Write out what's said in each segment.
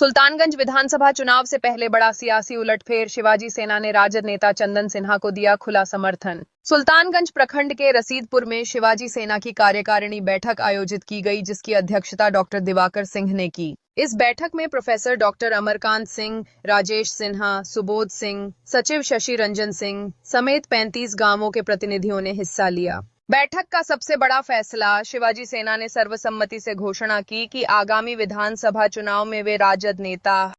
सुल्तानगंज विधानसभा चुनाव से पहले बड़ा सियासी उलटफेर, शिवाजी सेना ने राजद नेता चंदन सिन्हा को दिया खुला समर्थन। सुल्तानगंज प्रखंड के रसीदपुर में शिवाजी सेना की कार्यकारिणी बैठक आयोजित की गई, जिसकी अध्यक्षता डॉक्टर दिवाकर सिंह ने की। इस बैठक में प्रोफेसर डॉक्टर अमरकांत सिंह, राजेश सिन्हा, सुबोध सिंह, सचिव शशि रंजन सिंह समेत 35 गांवों के प्रतिनिधियों ने हिस्सा लिया। बैठक का सबसे बड़ा फैसला, शिवाजी सेना ने सर्वसम्मति से घोषणा की कि आगामी विधानसभा चुनाव में वे राजद नेता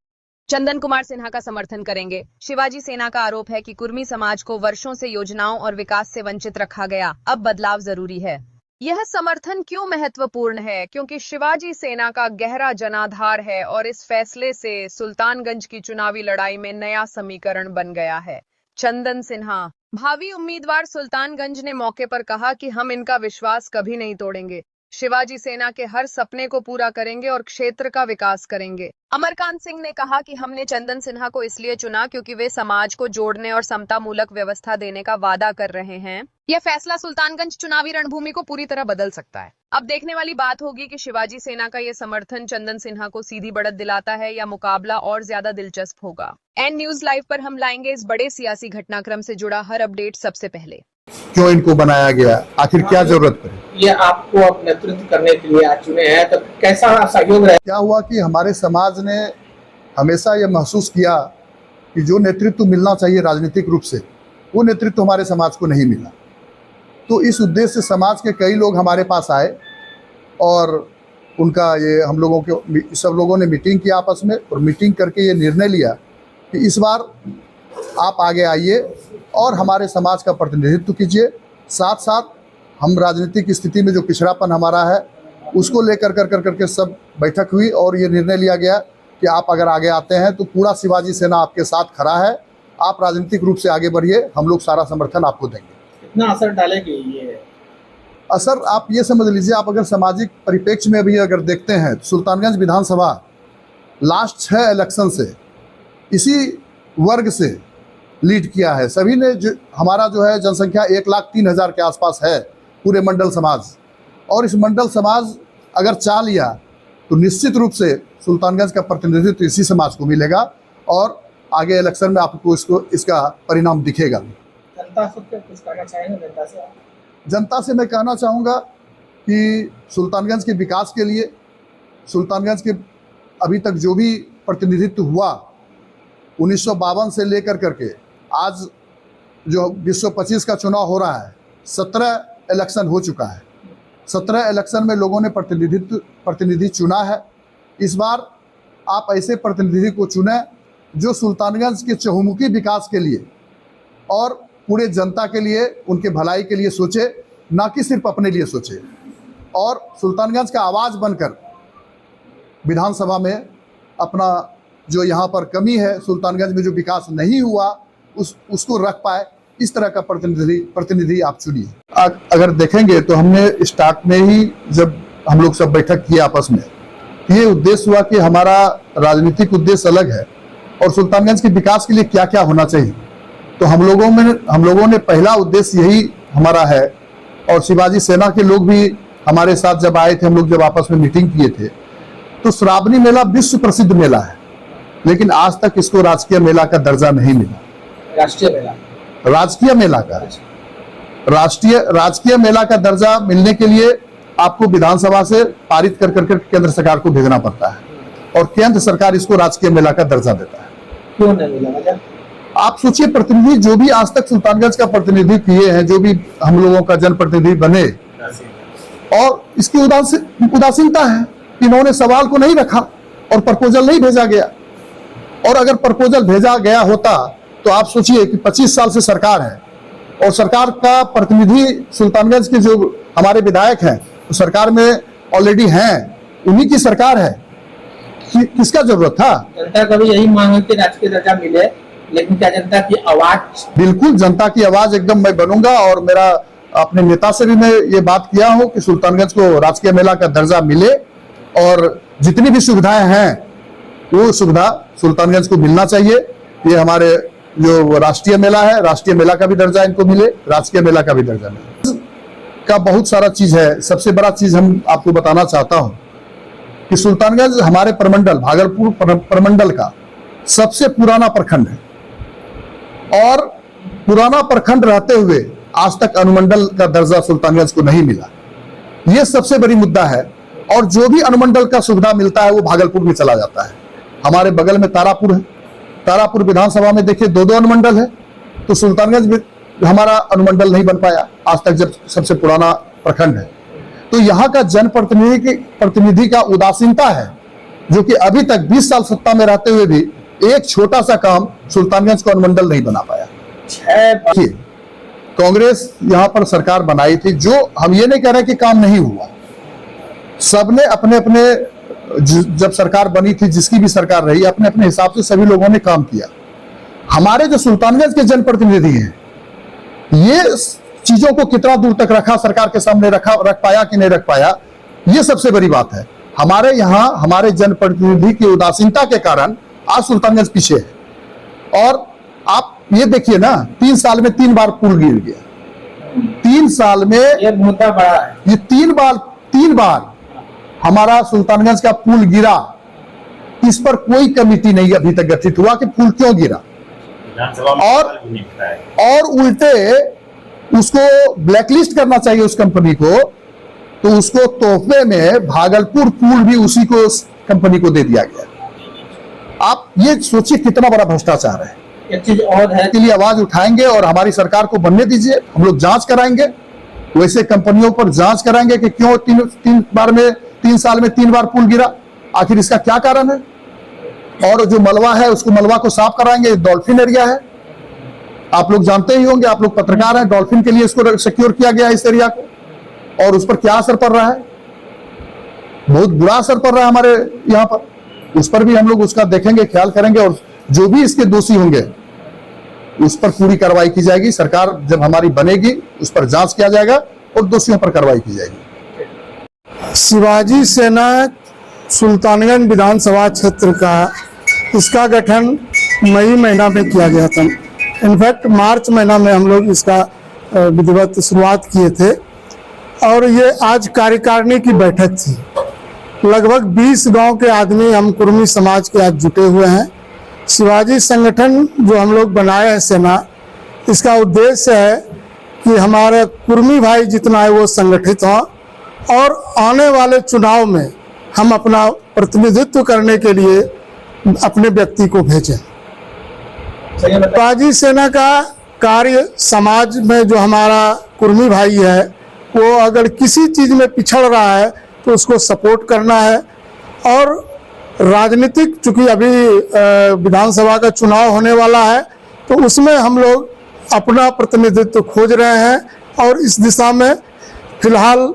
चंदन कुमार सिन्हा का समर्थन करेंगे। शिवाजी सेना का आरोप है कि कुर्मी समाज को वर्षों से योजनाओं और विकास से वंचित रखा गया, अब बदलाव जरूरी है। यह समर्थन क्यों महत्वपूर्ण है? क्योंकि शिवाजी सेना का गहरा जनाधार है और इस फैसले से सुल्तानगंज की चुनावी लड़ाई में नया समीकरण बन गया है। चंदन सिन्हा, भावी उम्मीदवार, सुल्तानगंज ने मौके पर कहा कि हम इनका विश्वास कभी नहीं तोड़ेंगे। शिवाजी सेना के हर सपने को पूरा करेंगे और क्षेत्र का विकास करेंगे। अमरकांत सिंह ने कहा कि हमने चंदन सिन्हा को इसलिए चुना क्योंकि वे समाज को जोड़ने और समतामूलक व्यवस्था देने का वादा कर रहे हैं। यह फैसला सुल्तानगंज चुनावी रणभूमि को पूरी तरह बदल सकता है। अब देखने वाली बात होगी कि शिवाजी सेना का यह समर्थन चंदन सिन्हा को सीधी बढ़त दिलाता है या मुकाबला और ज्यादा दिलचस्प होगा। एन न्यूज लाइव पर हम लाएंगे इस बड़े सियासी घटनाक्रम से जुड़ा हर अपडेट सबसे पहले। क्यों इनको बनाया गया, आखिर क्या जरूरत पड़ी? ये आपको अब नेतृत्व करने के लिए आज चुने हैं, तो कैसा सहयोग रहा? क्या हुआ कि हमारे समाज ने हमेशा ये महसूस किया कि जो नेतृत्व मिलना चाहिए राजनीतिक रूप से, वो नेतृत्व हमारे समाज को नहीं मिला। तो इस उद्देश्य से समाज के कई लोग हमारे पास आए और उनका ये हम लोगों के सब लोगों ने मीटिंग की आपस में, और मीटिंग करके ये निर्णय लिया कि इस बार आप आगे आइए और हमारे समाज का प्रतिनिधित्व कीजिए। साथ साथ हम राजनीतिक स्थिति में जो पिछड़ापन हमारा है उसको लेकर करके सब बैठक हुई और ये निर्णय लिया गया कि आप अगर आगे आते हैं तो पूरा शिवाजी सेना आपके साथ खड़ा है, आप राजनीतिक रूप से आगे बढ़िए, हम लोग सारा समर्थन आपको देंगे। कितना असर डालेगी ये असर? आप ये समझ लीजिए, आप अगर सामाजिक परिप्रेक्ष्य में भी अगर देखते हैं तो सुल्तानगंज विधानसभा लास्ट 6 इलेक्शन से इसी वर्ग से लीड किया है। सभी ने जो हमारा जो है जनसंख्या 1,03,000 के आसपास है पूरे मंडल समाज, और इस मंडल समाज अगर चाह लिया तो निश्चित रूप से सुल्तानगंज का प्रतिनिधित्व इसी समाज को मिलेगा और आगे इलेक्शन में आपको इसका परिणाम दिखेगा। जनता से कुछ कहना चाहेंगे? जनता से मैं कहना चाहूँगा कि सुल्तानगंज के विकास के लिए, सुल्तानगंज के अभी तक जो भी प्रतिनिधित्व हुआ 1952 से लेकर करके आज जो 2025 का चुनाव हो रहा है, 17 इलेक्शन हो चुका है। 17 इलेक्शन में लोगों ने प्रतिनिधि चुना है। इस बार आप ऐसे प्रतिनिधि को चुने जो सुल्तानगंज के चहुमुखी विकास के लिए और पूरे जनता के लिए, उनके भलाई के लिए सोचे, ना कि सिर्फ अपने लिए सोचे, और सुल्तानगंज का आवाज़ बनकर विधानसभा में अपना जो यहाँ पर कमी है, सुल्तानगंज में जो विकास नहीं हुआ उसको रख पाए, इस तरह का प्रतिनिधि आप चुनिए। अगर देखेंगे तो हमने स्टार्ट में ही जब हम लोग सब बैठक किए आपस में, ये उद्देश्य हुआ कि हमारा राजनीतिक उद्देश्य अलग है और सुल्तानगंज के विकास के लिए क्या क्या होना चाहिए। तो हम लोगों ने पहला उद्देश्य यही हमारा है, और शिवाजी सेना के लोग भी हमारे साथ जब आए थे, हम लोग जब आपस में मीटिंग किए थे, तो श्रावणी मेला विश्व प्रसिद्ध मेला है, लेकिन आज तक इसको राजकीय मेला का दर्जा नहीं मिला। राजकीय मेला का दर्जा मिलने के लिए आपको विधानसभा से पारित कर केंद्र सरकार को भेजना पड़ता है, और केंद्र सरकार इसको राजकीय मेला का दर्जा देता है। क्यों नहीं मिला? आप सोचिए, प्रतिनिधि जो भी आज तक सुल्तानगंज का प्रतिनिधि किए हैं, जो भी हम लोगों का जनप्रतिनिधि बने, और इसकी उदासीनता है। इन्होंने सवाल को नहीं रखा और प्रपोजल नहीं भेजा गया, और अगर प्रपोजल भेजा गया होता तो आप सोचिए कि 25 साल से सरकार है और सरकार का प्रतिनिधि सुल्तानगंज के जो हमारे विधायक हैं तो सरकार में ऑलरेडी हैं, उन्हीं की सरकार है, किसका जरूरत था? जनता का भी यही मांग है कि राजकीय दर्जा मिले, लेकिन क्या जनता की आवाज? बिल्कुल, जनता की आवाज एकदम मैं बनूंगा, और मेरा अपने नेता से भी मैं ये बात किया हूँ कि सुल्तानगंज को राजकीय मेला का दर्जा मिले, और जितनी भी सुविधाएं हैं वो सुविधा सुल्तानगंज को मिलना चाहिए। ये हमारे जो राष्ट्रीय मेला है, राष्ट्रीय मेला का भी दर्जा इनको मिले, राजकीय मेला का भी दर्जा मिले। का बहुत सारा चीज है। सबसे बड़ा चीज हम आपको बताना चाहता हूँ कि सुल्तानगंज हमारे प्रमंडल भागलपुर प्रमंडल का सबसे पुराना प्रखंड है और पुराना प्रखंड रहते हुए आज तक अनुमंडल का दर्जा सुल्तानगंज को नहीं मिला। यह सबसे बड़ी मुद्दा है और जो भी अनुमंडल का सुविधा मिलता है वो भागलपुर में चला जाता है। हमारे बगल में तारापुर है, तारापुर विधानसभा में देखिए 2 अनुमंडल है, तो सुल्तानगंज में हमारा अनुमंडल नहीं बन पाया आज तक, जब सबसे पुराना प्रखंड है। तो यहाँ का जनप्रतिनिधि का उदासीनता है, जो कि अभी तक 20 साल सत्ता में रहते हुए भी एक छोटा सा काम सुल्तानगंज को अनुमंडल नहीं बना पाया। कांग्रेस यहाँ पर सरकार बनाई थी, जो हम ये नहीं कह रहे कि काम नहीं हुआ, सबने अपने अपने जब सरकार बनी थी, जिसकी भी सरकार रही, अपने अपने हिसाब से सभी लोगों ने काम किया। हमारे जो सुल्तानगंज के जनप्रतिनिधि हैं, ये चीजों को कितना दूर तक रखा, सरकार के सामने रख पाया कि नहीं रख पाया, ये सबसे बड़ी बात है। हमारे यहाँ हमारे जनप्रतिनिधि की उदासीनता के कारण आज सुल्तानगंज पीछे है। और आप ये देखिए ना, 3 साल में 3 बार पुल गिर गया। 3 साल में ये मुद्दा बड़ा है। ये 3 बार हमारा सुल्तानगंज का पुल गिरा। इस पर कोई कमेटी नहीं अभी तक गठित हुआ कि पुल क्यों गिरा, और उल्टे उसको ब्लैकलिस्ट करना चाहिए उस कंपनी को, तो उसको तोहफे में भागलपुर पुल भी उसी को कंपनी को दे दिया गया। आप ये सोचिए कितना बड़ा भ्रष्टाचार है। एक चीज और है के लिए आवाज उठाएंगे और हमारी सरकार को बनने दीजिए, हम लोग जांच कराएंगे, वैसे कंपनियों पर जांच कराएंगे कि क्यों 3 साल में 3 बार पुल गिरा, आखिर इसका क्या कारण है। और जो मलबा है उसको मलबा को साफ कराएंगे। डॉल्फिन एरिया है, आप लोग जानते ही होंगे, आप लोग पत्रकार हैं, डॉल्फिन के लिए इसको सिक्योर किया गया इस एरिया को, और उस पर क्या असर पड़ रहा है, बहुत बुरा असर पड़ रहा है हमारे यहाँ पर। उस पर भी हम लोग उसका देखेंगे, ख्याल करेंगे, और जो भी इसके दोषी होंगे उस पर पूरी कार्रवाई की जाएगी। सरकार जब हमारी बनेगी उस पर जांच किया जाएगा और दोषियों पर कार्रवाई की जाएगी। शिवाजी सेना सुल्तानगंज विधानसभा क्षेत्र का, इसका गठन मई महीना में किया गया था। इनफैक्ट मार्च महीना में हम लोग इसका विधिवत शुरुआत किए थे, और ये आज कार्यकारिणी की बैठक थी। लगभग 20 गांव के आदमी हम कुर्मी समाज के आज जुटे हुए हैं। शिवाजी संगठन जो हम लोग बनाए हैं सेना, इसका उद्देश्य है कि हमारे कुर्मी भाई जितना है वो संगठित हों और आने वाले चुनाव में हम अपना प्रतिनिधित्व करने के लिए अपने व्यक्ति को भेजें। शिवाजी सेना का कार्य समाज में जो हमारा कुर्मी भाई है, वो अगर किसी चीज़ में पिछड़ रहा है तो उसको सपोर्ट करना है। और राजनीतिक, चूंकि अभी विधानसभा का चुनाव होने वाला है, तो उसमें हम लोग अपना प्रतिनिधित्व खोज रहे हैं। और इस दिशा में फिलहाल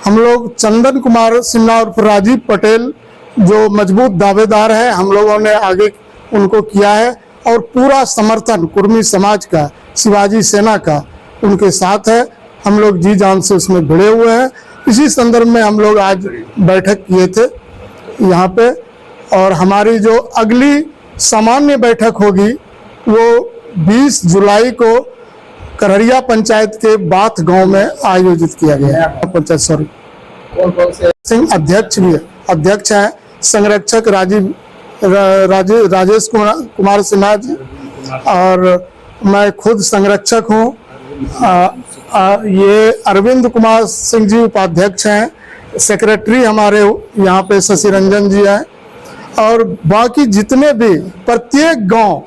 हम लोग चंदन कुमार सिन्हा और राजीव पटेल जो मजबूत दावेदार हैं, हम लोगों ने आगे उनको किया है, और पूरा समर्थन कुर्मी समाज का, शिवाजी सेना का उनके साथ है। हम लोग जी जान से उसमें भिड़े हुए हैं। इसी संदर्भ में हम लोग आज बैठक किए थे यहाँ पे, और हमारी जो अगली सामान्य बैठक होगी वो 20 जुलाई को करहरिया पंचायत के बाथ गांव में आयोजित किया गया है। पंचायत कौन से सिंह अध्यक्ष हैं, संरक्षक राजेश कुमार सिन्हा जी, और मैं खुद संरक्षक हूँ। ये अरविंद कुमार सिंह जी उपाध्यक्ष हैं, सेक्रेटरी हमारे यहाँ पे शशि रंजन जी हैं, और बाकी जितने भी प्रत्येक गांव,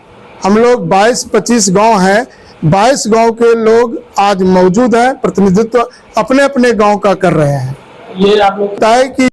हम लोग 22-25 गांव हैं, 22 गांव के लोग आज मौजूद हैं, प्रतिनिधित्व अपने अपने गांव का कर रहे हैं। ये आप लोग तय कि